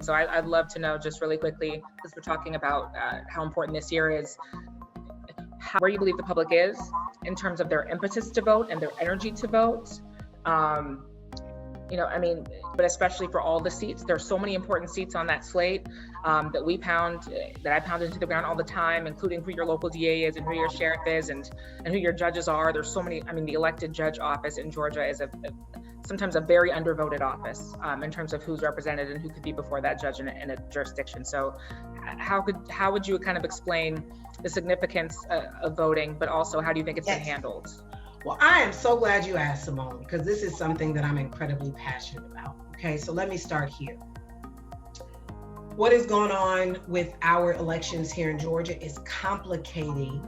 So I'd love to know just really quickly, because we're talking about how important this year is, where you believe the public is in terms of their impetus to vote and their energy to vote. But especially for all the seats, there's so many important seats on that slate that I pound into the ground all the time, including who your local DA is and who your sheriff is and who your judges are. There's so many. The elected judge office in Georgia is sometimes a very undervoted office in terms of who's represented and who could be before that judge in a jurisdiction. So how would you kind of explain the significance of voting, but also how do you think it's been handled? Well, I am so glad you asked, Simone, because this is something that I'm incredibly passionate about. Okay, so let me start here. What is going on with our elections here in Georgia is complicating.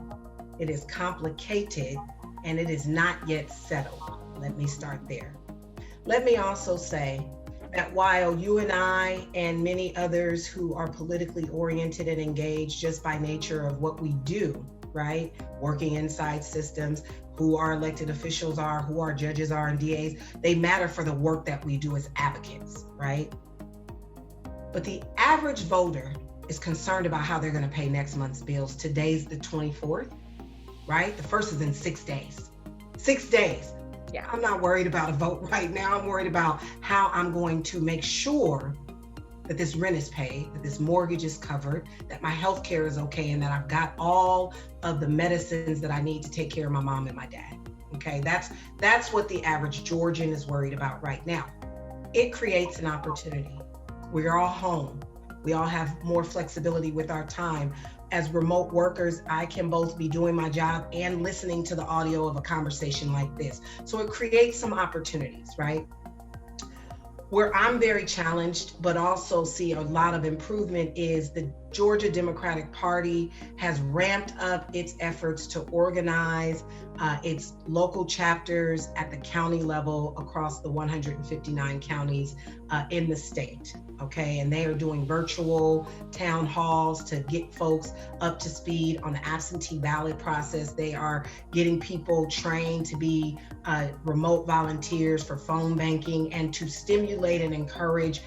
It is complicated, and it is not yet settled. Let me start there. Let me also say that while you and I and many others who are politically oriented and engaged just by nature of what we do, right? Working inside systems, who our elected officials are, who our judges are and DAs, they matter for the work that we do as advocates, right? But the average voter is concerned about how they're gonna pay next month's bills. Today's the 24th, right? The first is in 6 days. 6 days. Yeah, I'm not worried about a vote right now. I'm worried about how I'm going to make sure that this rent is paid, that this mortgage is covered, that my health care is okay, and that I've got all of the medicines that I need to take care of my mom and my dad. Okay, that's what the average Georgian is worried about right now. It creates an opportunity. We're all home. We all have more flexibility with our time. As remote workers, I can both be doing my job and listening to the audio of a conversation like this. So it creates some opportunities, right? Where I'm very challenged, but also see a lot of improvement is the Georgia Democratic Party has ramped up its efforts to organize its local chapters at the county level across the 159 counties in the state. Okay, and they are doing virtual town halls to get folks up to speed on the absentee ballot process. They are getting people trained to be remote volunteers for phone banking and to stimulate and encourage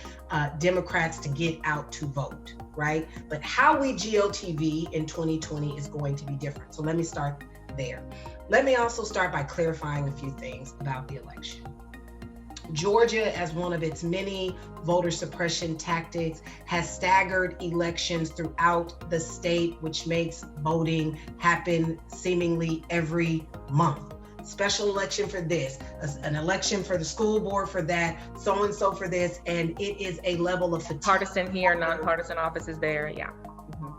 Democrats to get out to vote, right? But how we GOTV in 2020 is going to be different. So let me start there. Let me also start by clarifying a few things about the election. Georgia, as one of its many voter suppression tactics, has staggered elections throughout the state, which makes voting happen seemingly every month. Special election for this, an election for the school board for that, so-and-so for this, and it is a level of fatigue. Partisan here, nonpartisan offices there, yeah.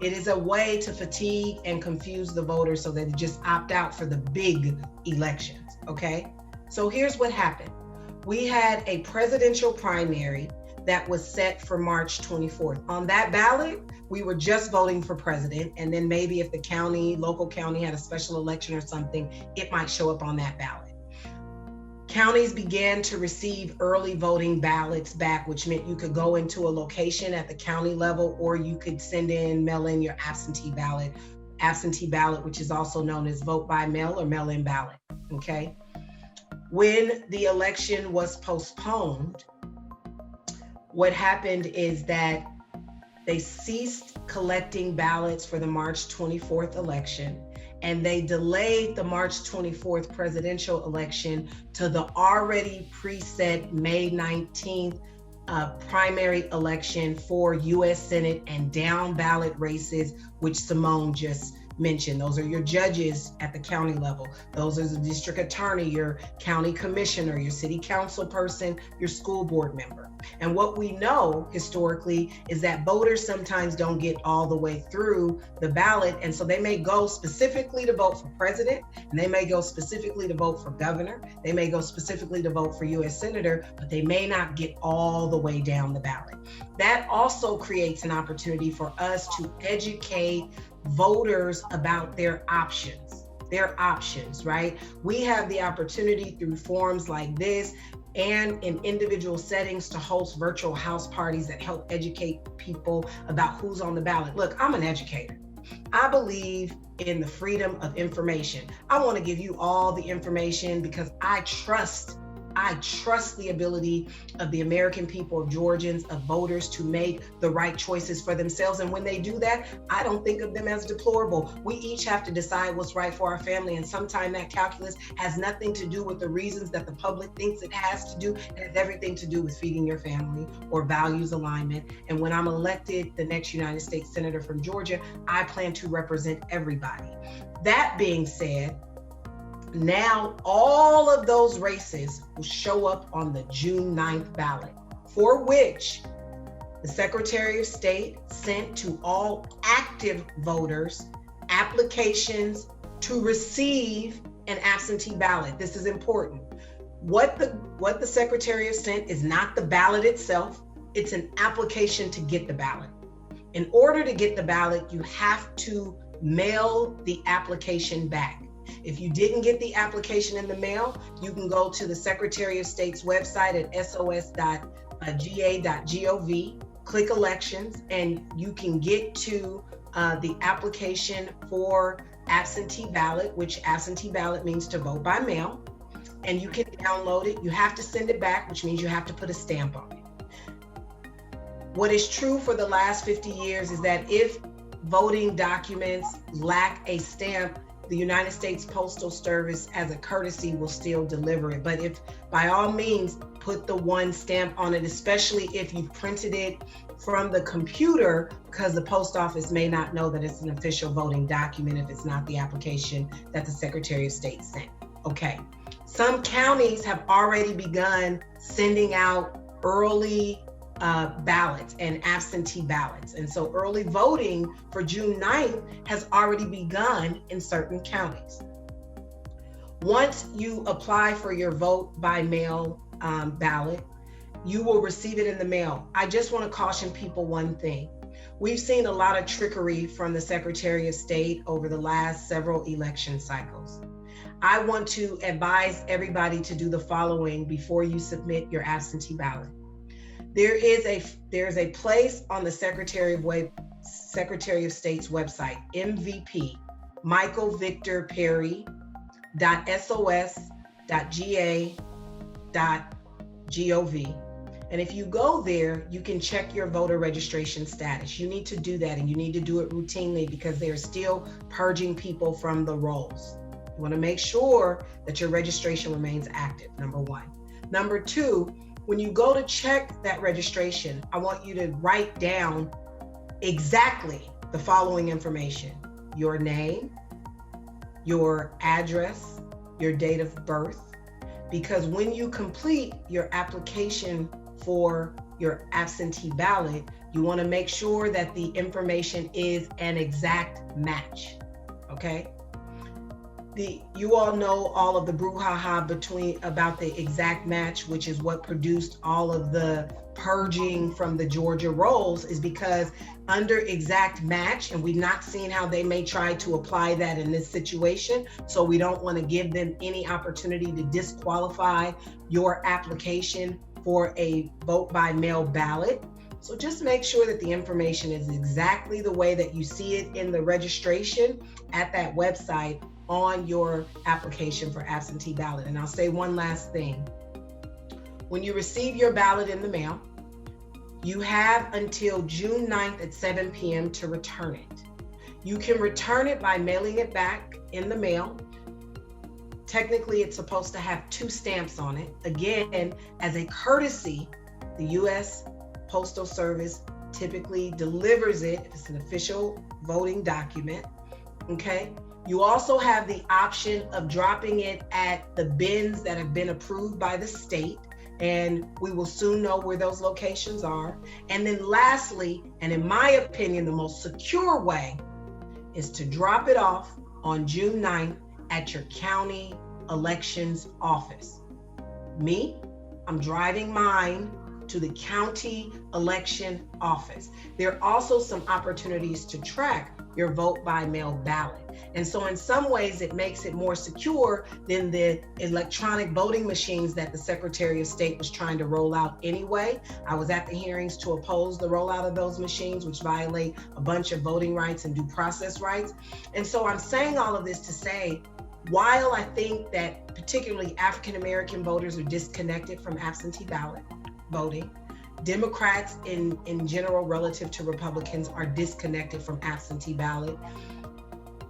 It is a way to fatigue and confuse the voters so that they just opt out for the big elections, okay? So here's what happened. We had a presidential primary that was set for March 24th. On that ballot, we were just voting for president, and then maybe if the local county had a special election or something, it might show up on that ballot. Counties began to receive early voting ballots back, which meant you could go into a location at the county level, or you could mail in your absentee ballot, which is also known as vote by mail or mail-in ballot, okay? When the election was postponed, what happened is that they ceased collecting ballots for the March 24th election, and they delayed the March 24th presidential election to the already preset May 19th primary election for U.S. Senate and down ballot races, which Simone just mentioned. Those are your judges at the county level. Those are the district attorney, your county commissioner, your city council person, your school board member. And what we know historically is that voters sometimes don't get all the way through the ballot. And so they may go specifically to vote for president, and they may go specifically to vote for governor. They may go specifically to vote for U.S. senator, but they may not get all the way down the ballot. That also creates an opportunity for us to educate voters about their options, right? We have the opportunity through forums like this and in individual settings to host virtual house parties that help educate people about who's on the ballot. Look, I'm an educator. I believe in the freedom of information. I want to give you all the information because I trust I trust the ability of the American people, of Georgians, of voters to make the right choices for themselves. And when they do that, I don't think of them as deplorable. We each have to decide what's right for our family. And sometimes that calculus has nothing to do with the reasons that the public thinks it has to do. It has everything to do with feeding your family or values alignment. And when I'm elected the next United States Senator from Georgia, I plan to represent everybody. That being said, now all of those races will show up on the June 9th ballot, for which the Secretary of State sent to all active voters applications to receive an absentee ballot. This is important. What the Secretary of State is not the ballot itself, it's an application to get the ballot. In order to get the ballot, you have to mail the application back. If you didn't get the application in the mail, you can go to the Secretary of State's website at sos.ga.gov, click elections, and you can get to the application for absentee ballot, which absentee ballot means to vote by mail, and you can download it. You have to send it back, which means you have to put a stamp on it. What is true for the last 50 years is that if voting documents lack a stamp, the United States Postal Service, as a courtesy, will still deliver it. But if, by all means, put the one stamp on it, especially if you printed it from the computer, because the post office may not know that it's an official voting document if it's not the application that the Secretary of State sent. Okay. Some counties have already begun sending out early ballots and absentee ballots. And so early voting for June 9th has already begun in certain counties. Once you apply for your vote by mail ballot, you will receive it in the mail. I just want to caution people one thing. We've seen a lot of trickery from the Secretary of State over the last several election cycles. I want to advise everybody to do the following before you submit your absentee ballot. There's a place on the Secretary of State's website, MVP, Michael Victor Perry.sos.ga.gov. And if you go there, you can check your voter registration status. You need to do that, and you need to do it routinely because they're still purging people from the rolls. You want to make sure that your registration remains active, number one. Number two, when you go to check that registration, I want you to write down exactly the following information: your name, your address, your date of birth, because when you complete your application for your absentee ballot, you want to make sure that the information is an exact match, okay? You all know all of the brouhaha about the exact match, which is what produced all of the purging from the Georgia rolls, is because under exact match, and we've not seen how they may try to apply that in this situation, so we don't want to give them any opportunity to disqualify your application for a vote by mail ballot. So just make sure that the information is exactly the way that you see it in the registration at that website on your application for absentee ballot. And I'll say one last thing. When you receive your ballot in the mail, you have until June 9th at 7 p.m. to return it. You can return it by mailing it back in the mail. Technically, it's supposed to have 2 stamps on it. Again, as a courtesy, the U.S. Postal Service typically delivers it if it's an official voting document, okay? You also have the option of dropping it at the bins that have been approved by the state, and we will soon know where those locations are. And then lastly, and in my opinion, the most secure way is to drop it off on June 9th at your county elections office. Me, I'm driving mine to the county election office. There are also some opportunities to track your vote by mail ballot. And so in some ways, it makes it more secure than the electronic voting machines that the Secretary of State was trying to roll out anyway. I was at the hearings to oppose the rollout of those machines, which violate a bunch of voting rights and due process rights. And so I'm saying all of this to say, while I think that particularly African American voters are disconnected from absentee ballot voting, Democrats in general relative to Republicans are disconnected from absentee ballot.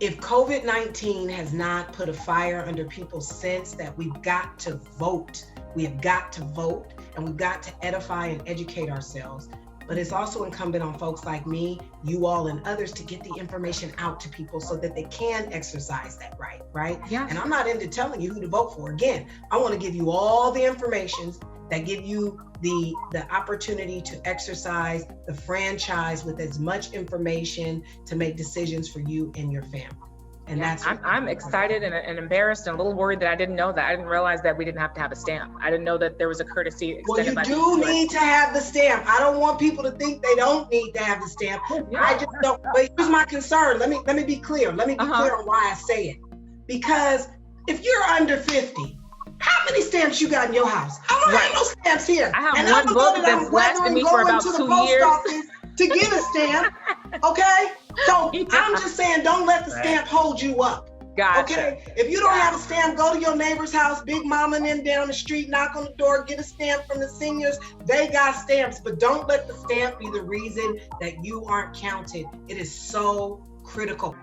If COVID-19 has not put a fire under people's sense that we've got to vote, we have got to vote, and we've got to edify and educate ourselves. But it's also incumbent on folks like me, you all, and others to get the information out to people so that they can exercise that right? Yeah. And I'm not into telling you who to vote for. Again, I want to give you all the information that give you the opportunity to exercise the franchise with as much information to make decisions for you and your family. And that's I'm excited and embarrassed and a little worried that I didn't know that. I didn't realize that we didn't have to have a stamp. I didn't know that there was a courtesy extended by the Well, you do need to have the stamp. I don't want people to think they don't need to have the stamp. Yeah. I just don't. But here's my concern. Let me be clear. Let me be clear on why I say it. Because if you're under 50, how many stamps you got in your house? I don't have no stamps here. I have one book that's lasted me for about 2 years. To get a stamp, okay? So I'm just saying, don't let the stamp hold you up. Gotcha. Okay? If you don't have a stamp, go to your neighbor's house, Big Mama and them down the street, knock on the door, get a stamp from the seniors. They got stamps, but don't let the stamp be the reason that you aren't counted. It is so critical.